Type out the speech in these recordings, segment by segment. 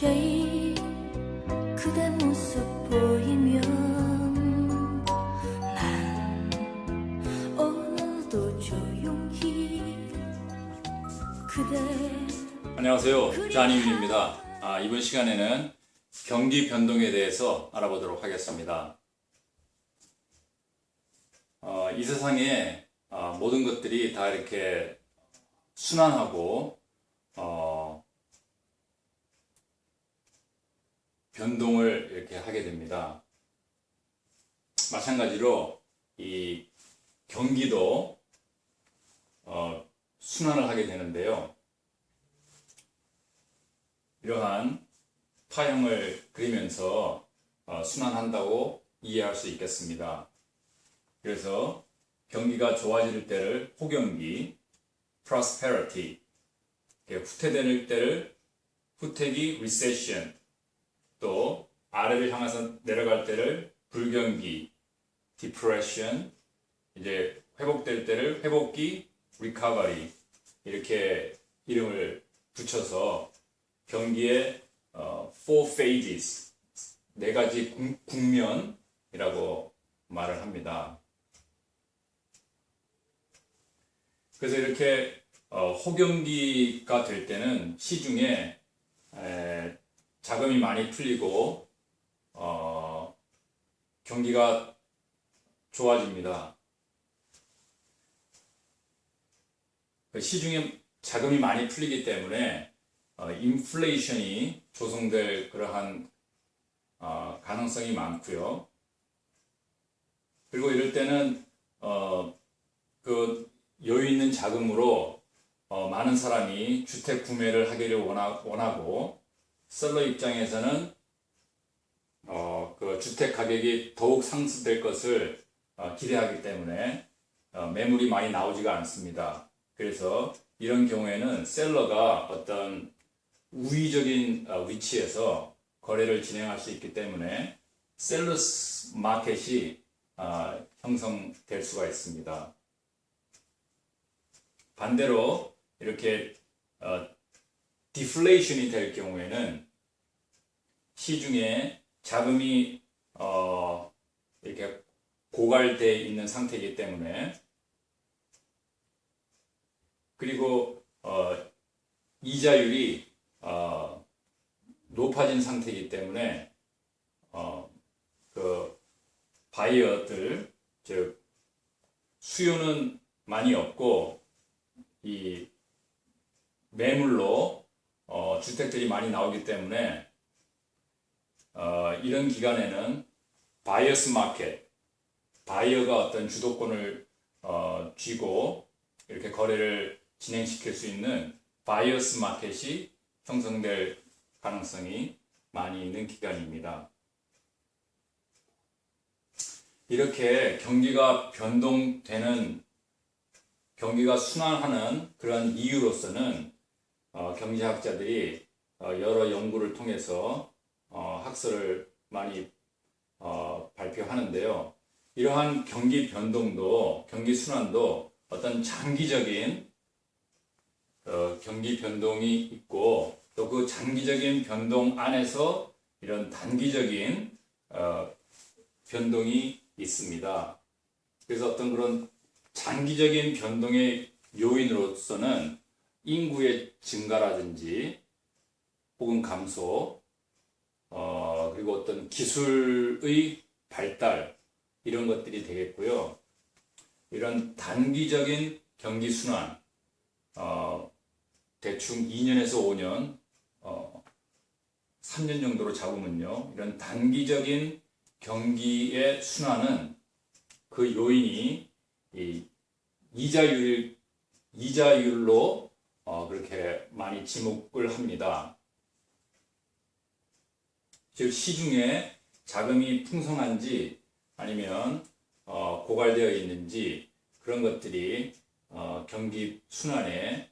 자세히 그대 모습 보이면 난 오늘도 조용히 그대. 안녕하세요, 자니윤입니다. 이번 시간에는 경기 변동에 대해서 알아보도록 하겠습니다. 이 세상에 모든 것들이 다 이렇게 순환하고 변동을 이렇게 하게 됩니다. 마찬가지로 이 경기도 순환을 하게 되는데요. 이러한 파형을 그리면서 순환한다고 이해할 수 있겠습니다. 그래서 경기가 좋아질 때를 호경기, prosperity, 후퇴될 때를 후퇴기, recession, 또 아래를 향해서 내려갈 때를 불경기, depression, 이제 회복될 때를 회복기, recovery, 이렇게 이름을 붙여서 경기의 four phases, 네 가지 국면이라고 말을 합니다. 그래서 이렇게 호경기가 될 때는 시중에 자금이 많이 풀리고 경기가 좋아집니다. 시중에 자금이 많이 풀리기 때문에 인플레이션이 조성될 그러한 가능성이 많고요. 그리고 이럴 때는 그 여유 있는 자금으로 많은 사람이 주택 구매를 하기를 원하고, 셀러 입장에서는 그 주택 가격이 더욱 상승될 것을 기대하기 때문에 매물이 많이 나오지가 않습니다. 그래서 이런 경우에는 셀러가 어떤 우위적인 위치에서 거래를 진행할 수 있기 때문에 셀러스 마켓이 형성될 수가 있습니다. 반대로 이렇게 디플레이션이 될 경우에는 시중에 자금이 이렇게 고갈되어 있는 상태이기 때문에, 그리고 이자율이 높아진 상태이기 때문에 그 바이어들, 즉 수요는 많이 없고 이 매물로 주택들이 많이 나오기 때문에 이런 기간에는 바이어스 마켓, 바이어가 어떤 주도권을 쥐고 이렇게 거래를 진행시킬 수 있는 바이어스 마켓이 형성될 가능성이 많이 있는 기간입니다. 이렇게 경기가 변동되는, 경기가 순환하는 그런 이유로서는 경제학자들이 여러 연구를 통해서 학설을 많이 발표하는데요. 이러한 경기 변동도, 경기 순환도 어떤 장기적인 경기 변동이 있고, 또 그 장기적인 변동 안에서 이런 단기적인 변동이 있습니다. 그래서 어떤 그런 장기적인 변동의 요인으로서는 인구의 증가라든지 혹은 감소, 그리고 어떤 기술의 발달, 이런 것들이 되겠고요. 이런 단기적인 경기 순환, 대충 2년에서 5년, 3년 정도로 잡으면요, 이런 단기적인 경기의 순환은 그 요인이 이 이자율로 그렇게 많이 지목을 합니다. 즉 시중에 자금이 풍성한지 아니면 고갈되어 있는지, 그런 것들이 경기 순환의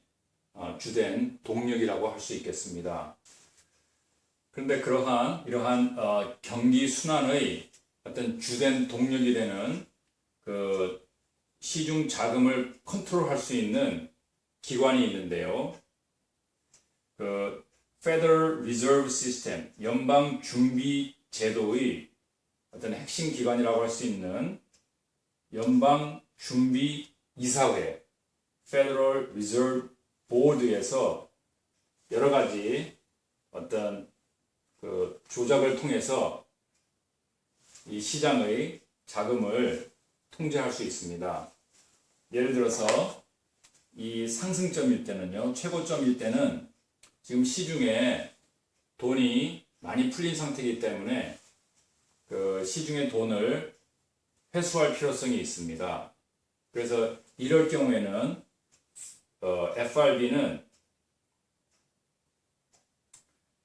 주된 동력이라고 할 수 있겠습니다. 그런데 이러한 경기 순환의 어떤 주된 동력이 되는 그 시중 자금을 컨트롤할 수 있는 기관이 있는데요. 그 Federal Reserve System, 연방 준비 제도의 어떤 핵심 기관이라고 할 수 있는 연방 준비 이사회, Federal Reserve Board에서 여러 가지 어떤 그 조작을 통해서 이 시장의 자금을 통제할 수 있습니다. 예를 들어서 이 상승점일 때는요, 최고점일 때는 지금 시중에 돈이 많이 풀린 상태이기 때문에 그 시중의 돈을 회수할 필요성이 있습니다. 그래서 이럴 경우에는 FRB는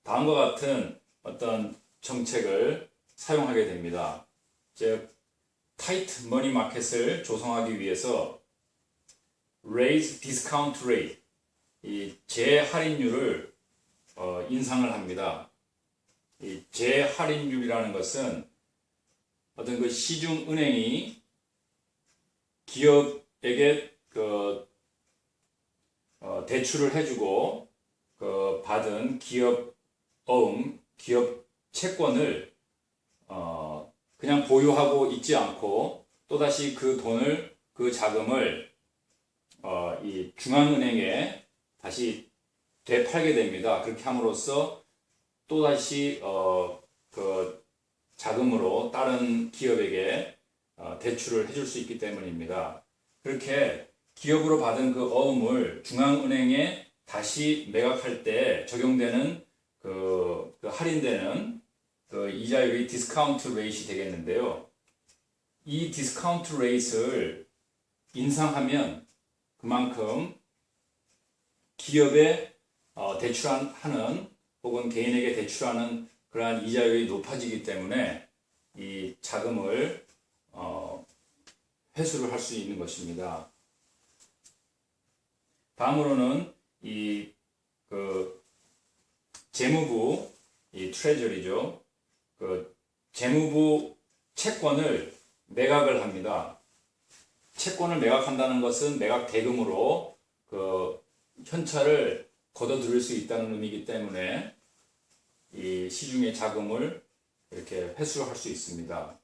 다음과 같은 어떤 정책을 사용하게 됩니다. 즉, 타이트 머니 마켓을 조성하기 위해서 raise discount rate, 이 재할인율을 인상을 합니다. 이 재할인율이라는 것은 어떤 그 시중 은행이 기업에게 대출을 해주고 받은 기업 채권을 그냥 보유하고 있지 않고 또다시 그 자금을 이 중앙은행에 다시 되팔게 됩니다. 그렇게 함으로써 또다시 그 자금으로 다른 기업에게 대출을 해줄 수 있기 때문입니다. 그렇게 기업으로 받은 그 어음을 중앙은행에 다시 매각할 때 적용되는 그 할인되는 그 이자율이 디스카운트 레이트이 되겠는데요. 이 디스카운트 레이트를 인상하면 그만큼 기업에 대출하는 혹은 개인에게 대출하는 그러한 이자율이 높아지기 때문에 이 자금을 회수를 할 수 있는 것입니다. 다음으로는 재무부, 이 트레저리죠. 그 재무부 채권을 매각을 합니다. 채권을 매각한다는 것은 매각 대금으로 그 현찰을 걷어들일 수 있다는 의미이기 때문에 이 시중의 자금을 이렇게 회수할 수 있습니다.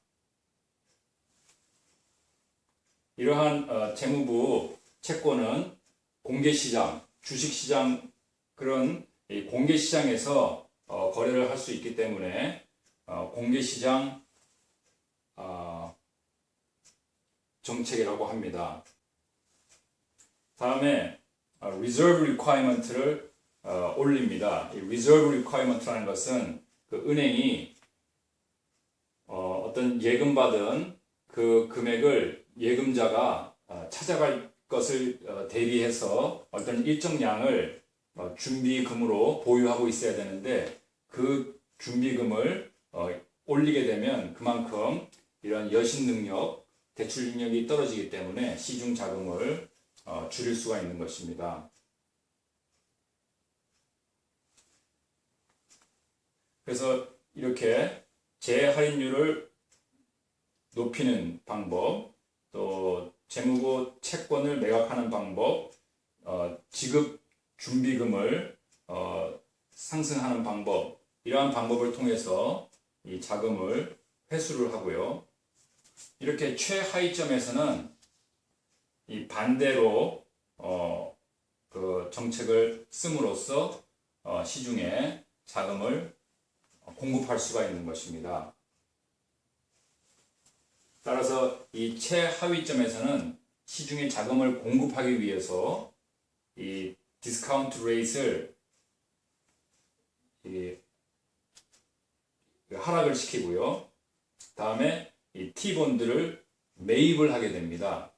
이러한 재무부 채권은 공개시장, 주식시장 그런 공개시장에서 거래를 할 수 있기 때문에 공개시장 정책이라고 합니다. 다음에 Reserve Requirement를 올립니다. 이 Reserve Requirement라는 것은 그 은행이 어떤 예금받은 그 금액을 예금자가 찾아갈 것을 대비해서 어떤 일정량을 준비금으로 보유하고 있어야 되는데 그 준비금을 올리게 되면 그만큼 이런 여신 능력, 대출 능력이 떨어지기 때문에 시중 자금을 줄일 수가 있는 것입니다. 그래서 이렇게 재할인율을 높이는 방법, 또 재무부 채권을 매각하는 방법, 지급 준비금을 상승하는 방법, 이러한 방법을 통해서 이 자금을 회수를 하고요. 이렇게 최하위점에서는 이 반대로 그 정책을 씀으로써 시중에 자금을 공급할 수가 있는 것입니다. 따라서 이 최하위점에서는 시중에 자금을 공급하기 위해서 이 디스카운트 레이트를 하락을 시키고요. 다음에 이 T본드를 매입을 하게 됩니다.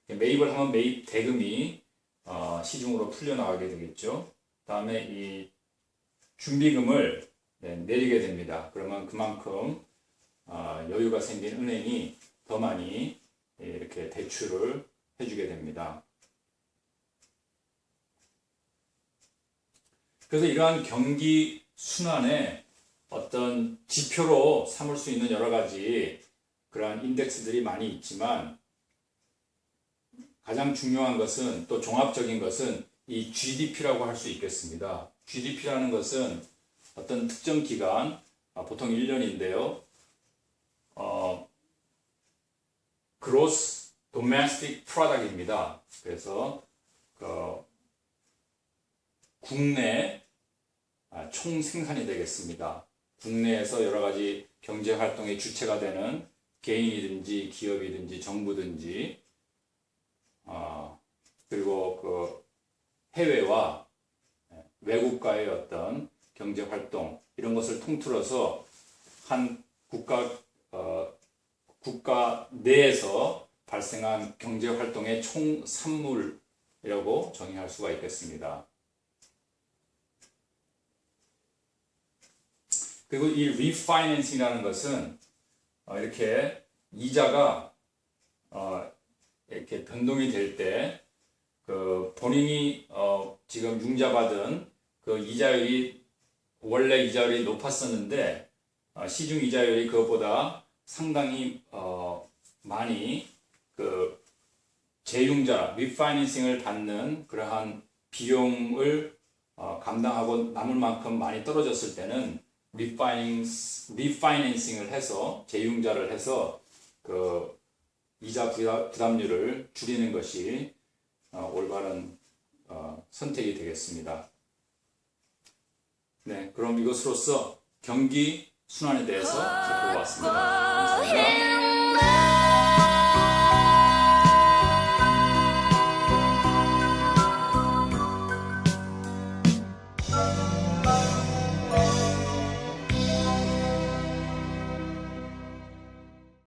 매입을 하면 매입 대금이 시중으로 풀려나가게 되겠죠. 다음에 이 준비금을 내리게 됩니다. 그러면 그만큼 여유가 생긴 은행이 더 많이 이렇게 대출을 해주게 됩니다. 그래서 이러한 경기 순환의 어떤 지표로 삼을 수 있는 여러 가지 그러한 인덱스들이 많이 있지만 가장 중요한 것은 또 종합적인 것은 이 GDP라고 할 수 있겠습니다. GDP라는 것은 어떤 특정 기간, 보통 1년인데요. Gross Domestic Product입니다. 그래서 국내 총 생산이 되겠습니다. 국내에서 여러 가지 경제 활동의 주체가 되는 개인이든지 기업이든지 정부든지 그리고 그 해외와 외국과의 어떤 경제 활동 이런 것을 통틀어서 한 국가 내에서 발생한 경제 활동의 총 산물이라고 정의할 수가 있겠습니다. 그리고 이 리파이낸싱이라는 것은 이렇게 이자가 이렇게 변동이 될 때 그 본인이 지금 융자받은 그 이자율이 원래 이자율이 높았었는데 시중 이자율이 그것보다 상당히 많이 그 재융자 리파이낸싱을 받는 그러한 비용을 감당하고 남을 만큼 많이 떨어졌을 때는 리파이낸싱을 해서 재융자를 해서 그 이자 부담률을 줄이는 것이 올바른 선택이 되겠습니다. 네, 그럼 이것으로써 경기 순환에 대해서 살펴보았습니다. 감사합니다.